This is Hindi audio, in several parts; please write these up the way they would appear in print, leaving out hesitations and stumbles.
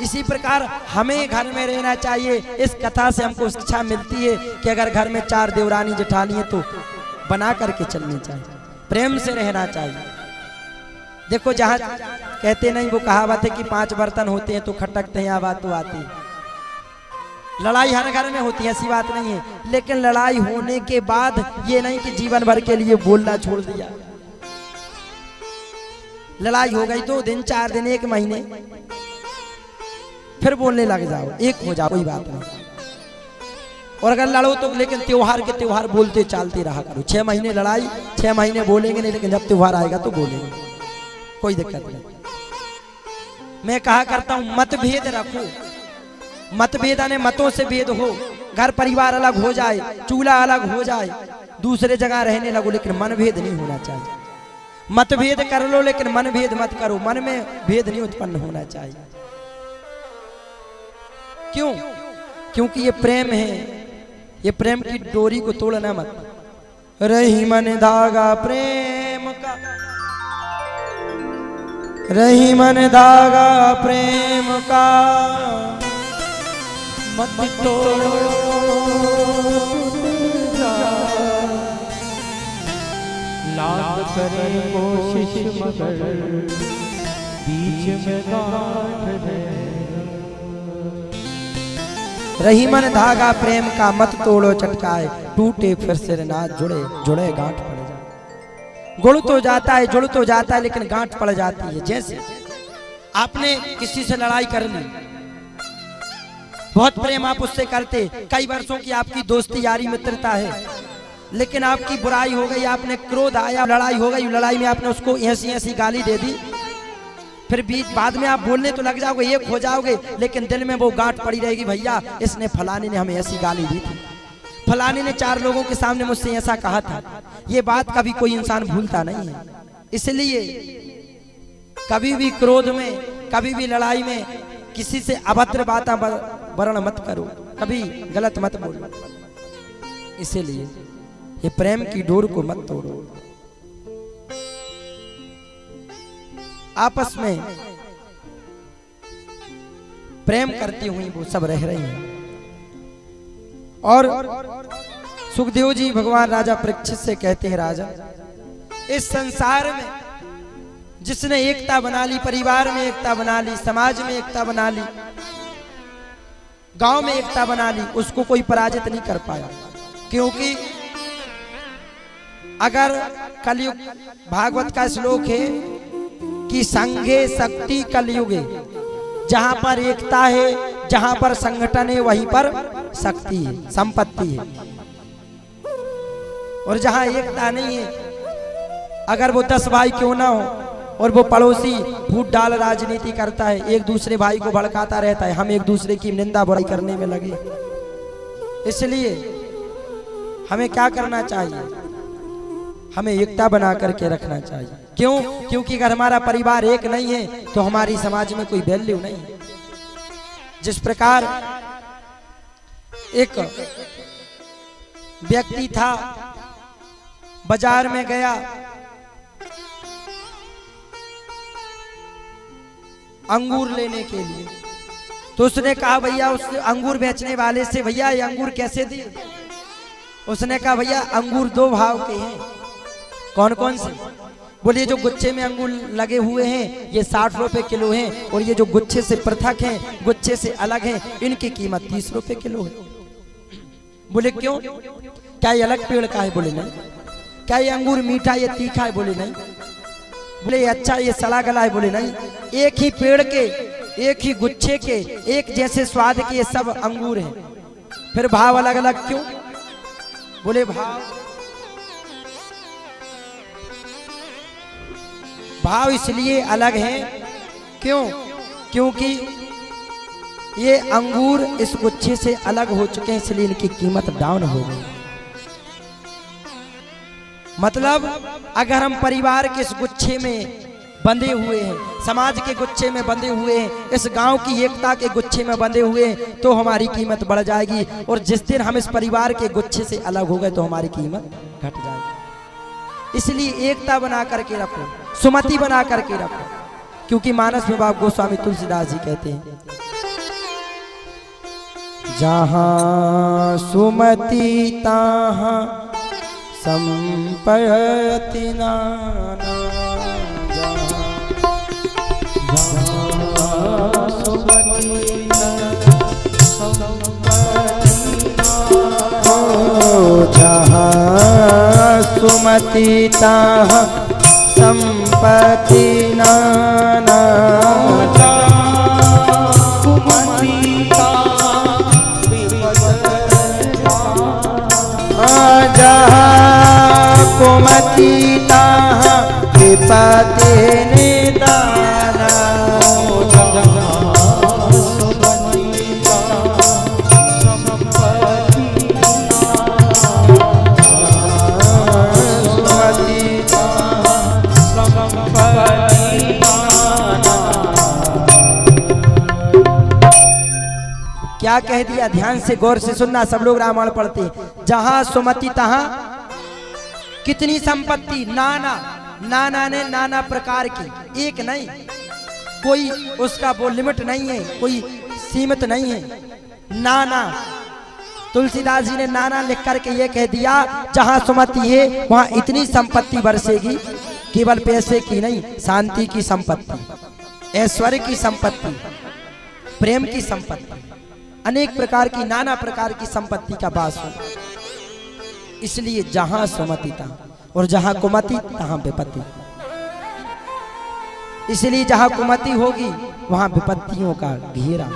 इसी प्रकार हमें घर में रहना चाहिए। इस कथा से हमको शिक्षा मिलती है कि अगर घर में 4 देवरानी जेठानी है तो बना करके चलनी चाहिए, प्रेम से रहना चाहिए। देखो जहाँ कहते नहीं वो कहावत है कि 5 बर्तन होते हैं तो खटकते हैं, आवाज तो आती है। लड़ाई हर घर में होती है, ऐसी बात नहीं है, लेकिन लड़ाई होने के बाद ये नहीं कि जीवन भर के लिए बोलना छोड़ दिया। लड़ाई हो गई 2 दिन 4 दिन 1 महीने फिर बोलने लग जाओ, एक हो जाओ, कोई बात नहीं। और अगर लड़ो तो लेकिन त्योहार के त्योहार बोलते चालते रहा करो। 6 महीने लड़ाई, 6 महीने बोलेंगे नहीं, लेकिन जब त्योहार आएगा तो बोलेंगे, कोई दिक्कत नहीं। मैं कहा करता हूं मतभेद रखो, मतभेद आने मतों से भेद हो, घर परिवार अलग हो जाए, चूल्हा अलग हो जाए, दूसरे जगह रहने लगो, लेकिन मनभेद नहीं होना चाहिए। मतभेद कर लो लेकिन मनभेद मत करो, मन में भेद नहीं उत्पन्न होना चाहिए। क्यों? क्योंकि ये प्रेम है, ये प्रेम की डोरी को तोड़ना मत। रही मन धागा प्रेम का, रही मन धागा प्रेम का, मत तोड़ो लाख करे कोशिश मगर बीच में गांठ है। रही मन धागा प्रेम का, मत तोड़ो चटकाए, टूटे फिर सिर ना जुड़े, जुड़े गांठ पड़ जाए। गुड़ तो जाता है, जुड़ तो जाता है, लेकिन गांठ पड़ जाती है। जैसे आपने किसी से लड़ाई कर ली, बहुत प्रेम आप उससे करते, कई वर्षों की आपकी दोस्ती यारी मित्रता है, लेकिन आपकी बुराई हो गई, आपने क्रोध आया, लड़ाई हो गई, लड़ाई में आपने उसको ऐसी गाली दे दी, फिर बीच बाद में आप बोलने तो लग जाओगे, एक हो जाओगे, लेकिन दिल में वो गांठ पड़ी रहेगी, भैया इसने फलाने ने हमें ऐसी गाली दी थी, फलाने ने 4 लोगों के सामने मुझसे ऐसा कहा था। ये बात कभी कोई इंसान भूलता नहीं है। इसलिए कभी भी क्रोध में, कभी भी लड़ाई में किसी से अभद्र बातें वर्ण मत करो, कभी गलत मत बोलो। इसीलिए ये प्रेम की डोर को मत तोड़ो। आपस में प्रेम करती हुई वो सब रह रही हैं। और सुखदेव जी भगवान राजा परीक्षित से कहते हैं, राजा इस संसार में जिसने एकता बना ली, परिवार में एकता बना ली, समाज में एकता बना ली, गांव में एकता बना ली, उसको कोई पराजित नहीं कर पाया। क्योंकि अगर कलयुग, भागवत का श्लोक है कि संघे शक्ति कलयुगे, जहां पर एकता है, जहां पर संगठन है, वहीं पर शक्ति है, संपत्ति है। और जहां एकता नहीं है, अगर वो 10 भाई क्यों ना हो और वो पड़ोसी फूट डाल राजनीति करता है, एक दूसरे भाई को भड़काता रहता है, हम एक दूसरे की निंदा बुराई करने में लगे। इसलिए हमें क्या करना चाहिए? हमें एकता बना करके रखना चाहिए। क्यों? क्योंकि अगर हमारा परिवार एक नहीं है तो हमारी समाज में कोई वैल्यू नहीं है। जिस प्रकार एक व्यक्ति था, बाजार में गया, अंगूर लेने के लिए, तो उसने कहा भैया, उस अंगूर बेचने वाले से, भैया ये अंगूर कैसे दिए? उसने कहा भैया अंगूर 2 भाव के हैं। कौन कौन से? बोलिए जो गुच्छे में अंगूर लगे हुए हैं ये 60 रुपए किलो हैं, और ये जो गुच्छे से पृथक हैं, गुच्छे से अलग हैं, इनकी कीमत 30 रुपए किलो है। बोले क्यों? क्या ये अलग पेड़ का है? बोले नहीं। क्या ये अंगूर मीठा, ये तीखा है? बोले नहीं। बोले अच्छा ये सड़ा गला है? बोले नहीं। एक ही पेड़ के, एक ही गुच्छे के, एक जैसे स्वाद के ये सब अंगूर हैं, फिर भाव अलग अलग क्यों? बोले भाव इसलिए अलग हैं, क्यों? क्योंकि ये अंगूर इस गुच्छे से अलग हो चुके हैं, इसलिए इनकी कीमत डाउन हो गई। मतलब अगर हम परिवार के इस गुच्छे में बंधे हुए हैं, समाज के गुच्छे में बंधे हुए हैं, इस गांव की एकता के गुच्छे में बंधे हुए हैं, तो हमारी कीमत बढ़ जाएगी। और जिस दिन हम इस परिवार के गुच्छे से अलग हो गए तो हमारी कीमत घट जाएगी। इसलिए एकता बना करके रखो, सुमति बना करके रखो। क्योंकि मानस विभाग गोस्वामी तुलसीदास जी कहते हैं जहाँ सुमति तहाँ संपत्ति नाना। जहाँ सुमति जहाँ सुमति तहाँ संपत्ति नाना। जहाँ कुमति तहाँ विपत्ति निदाना। क्या कह दिया, ध्यान से गौर से सुनना, सब लोग रामायण पढ़ते हैं। जहां सुमति तहां कितनी संपत्ति, नाना, नाना ने नाना प्रकार की, एक नहीं, कोई उसका वो लिमिट नहीं है, कोई सीमित नहीं है, नाना। तुलसीदास जी ने नाना लिख करके ये कह दिया, जहां सुमति है वहां इतनी संपत्ति बरसेगी, केवल पैसे की नहीं, शांति की संपत्ति, ऐश्वर्य की संपत्ति, प्रेम की संपत्ति, अनेक प्रकार की, नाना प्रकार की संपत्ति का वास हो। इसलिए जहां सुमति तहां, और जहां कुमति तहां विपत्ति। इसलिए जहां कुमति होगी वहां विपत्तियों का घेरा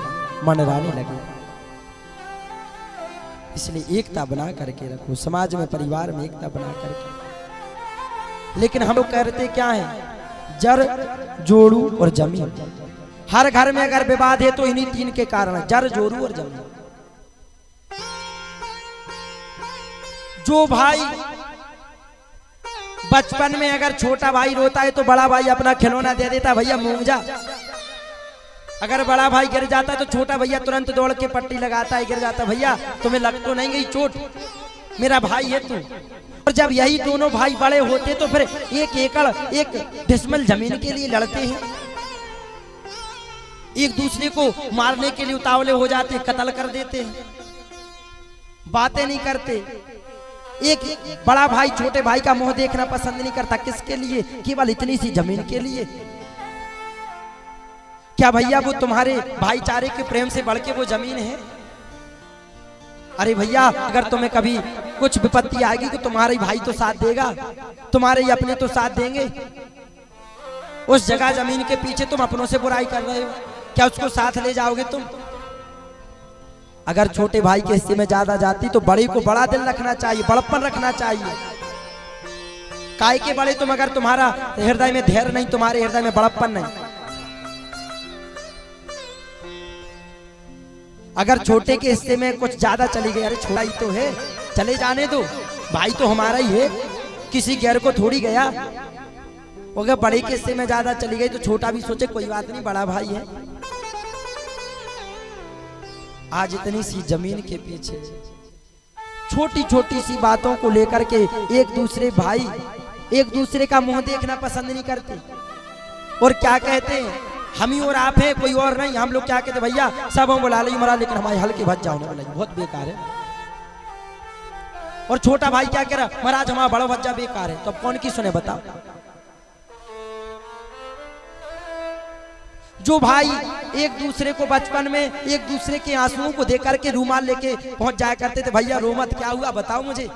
मंडराने लगे। इसलिए एकता बना करके रखो, समाज में, परिवार में एकता बना करके। लेकिन हम लोग करते क्या है, जर जोड़ू और जमीन। हर घर में अगर विवाद है तो इन्हीं तीन के कारण, जर जोड़ू और जमीन। जो भाई बचपन में अगर छोटा भाई रोता है तो बड़ा भाई अपना खिलौना दे देता, भैया मूंग जा। अगर बड़ा भाई गिर जाता है तो छोटा भैया तुरंत दौड़ के पट्टी लगाता है, गिर जाता, भैया तुम्हें लग तो नहीं गई चोट, मेरा भाई है तू। और जब यही दोनों भाई बड़े होते तो फिर एक एकड़, एक डिसमिल जमीन के लिए लड़ते हैं, एक दूसरे को मारने के लिए उतावले हो जाते, कत्ल कर देते हैं, बातें नहीं करते। एक बड़ा भाई छोटे भाई का मुंह देखना पसंद नहीं करता, किसके लिए, केवल इतनी सी जमीन के लिए। क्या भैया वो तुम्हारे भाईचारे के प्रेम से बढ़ के वो जमीन है? अरे भैया अगर तुम्हें कभी कुछ विपत्ति आएगी तो तुम्हारे भाई तो साथ देगा, तुम्हारे ही अपने तो साथ देंगे। उस जगह जमीन के पीछे तुम अपनों से बुराई कर रहे हो, क्या उसको साथ ले जाओगे तुम? अगर छोटे भाई के हिस्से में ज्यादा जाती तो बड़े को बड़ा दिल रखना चाहिए, बड़प्पन रखना चाहिए। काय के बड़े तुम, अगर तुम्हारा हृदय में धैर्य नहीं, तुम्हारे हृदय में बड़प्पन नहीं। अगर छोटे के हिस्से में कुछ ज्यादा चली गई, अरे छोटा ही तो है, चले जाने दो, भाई तो हमारा ही है, किसी गैर को थोड़ी गया। अगर बड़े के हिस्से में ज्यादा चली गई तो छोटा भी सोचे कोई बात नहीं, बड़ा भाई है। आज इतनी सी जमीन के पीछे छोटी छोटी सी बातों को लेकर के एक दूसरे भाई एक दूसरे का मुंह देखना पसंद नहीं करते। और क्या कहते हैं, हम ही और आप हैं, कोई और नहीं। हम लोग क्या कहते, भैया सब हम बुला ली मरा, लेकिन हमारे हल्के भज जाओ ना, बोला बहुत बेकार है। और छोटा भाई क्या कह रहा, महाराज हमारा बड़ा भज्जा बेकार है। तो अब कौन की सुने बताओ? जो भाई एक दूसरे को बचपन में एक दूसरे के आंसुओं को देख करके रूमाल लेके पहुंच जाया करते थे, भैया रो मत, क्या हुआ बताओ मुझे।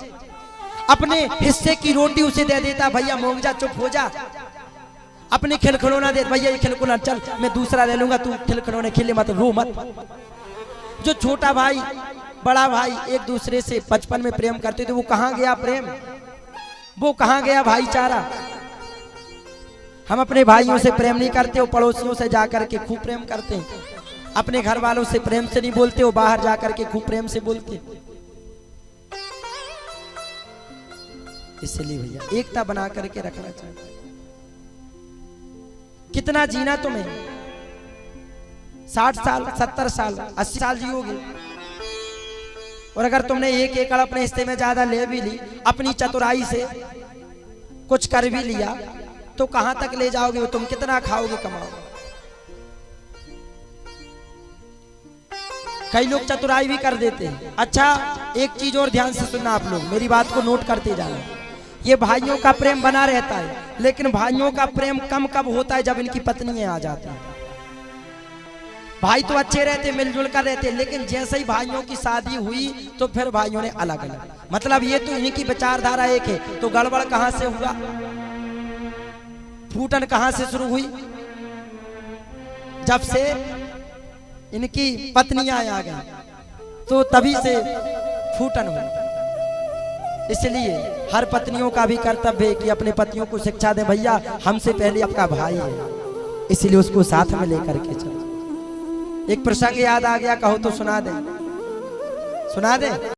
अपने हिस्से की रोटी उसे दे देता, भैया मोंग जा, चुप हो जा। अपने खिलखिलौना दे, भैया ये खिलखिलौना चल मैं दूसरा ले लूंगा, तू खिलखिलौने खेले मत, रो मत। जो छोटा भाई बड़ा भाई एक दूसरे से बचपन में प्रेम करते थे, वो कहाँ गया प्रेम, वो कहाँ गया भाईचारा? हम अपने भाइयों से प्रेम नहीं करते, वो पड़ोसियों से जाकर के खूब प्रेम करते हैं। अपने घर वालों से प्रेम से नहीं बोलते, वो बाहर जाकर के खूब प्रेम से बोलते। इसलिए भैया एकता बना करके रखना चाहिए। कितना जीना तुम्हें, 60 साल 70 साल 80 साल जियोगे। और अगर तुमने एक एकड़ अपने हिस्से में ज्यादा ले भी ली, अपनी चतुराई से कुछ कर भी लिया, तो कहां तक ले जाओगे? तुम कितना खाओगे, कमाओगे? कई लोग चतुराई भी कर देते हैं। अच्छा, एक चीज और ध्यान से सुनना आप लोग, मेरी बात को नोट करते जाना। ये भाइयों का प्रेम बना रहता है, लेकिन भाइयों का प्रेम कम कब होता है? जब इनकी पत्नियां आ जाती हैं। भाई तो अच्छे रहते, मिलजुल कर रहते, लेकिन जैसे ही भाइयों की शादी हुई तो फिर भाइयों ने अलग अलग, मतलब ये तो इनकी विचारधारा एक है, तो गड़बड़ कहां से हुआ? फूटन कहां से शुरू हुई? जब से इनकी पत्नियां आ गई तो तभी से फूटन हुई। इसलिए हर पत्नियों का भी कर्तव्य है कि अपने पतियों को शिक्षा दे, भैया हमसे पहले आपका भाई है, इसलिए उसको साथ में लेकर के चलो। एक प्रसंग याद आ गया, कहो तो सुना दे, सुना दे।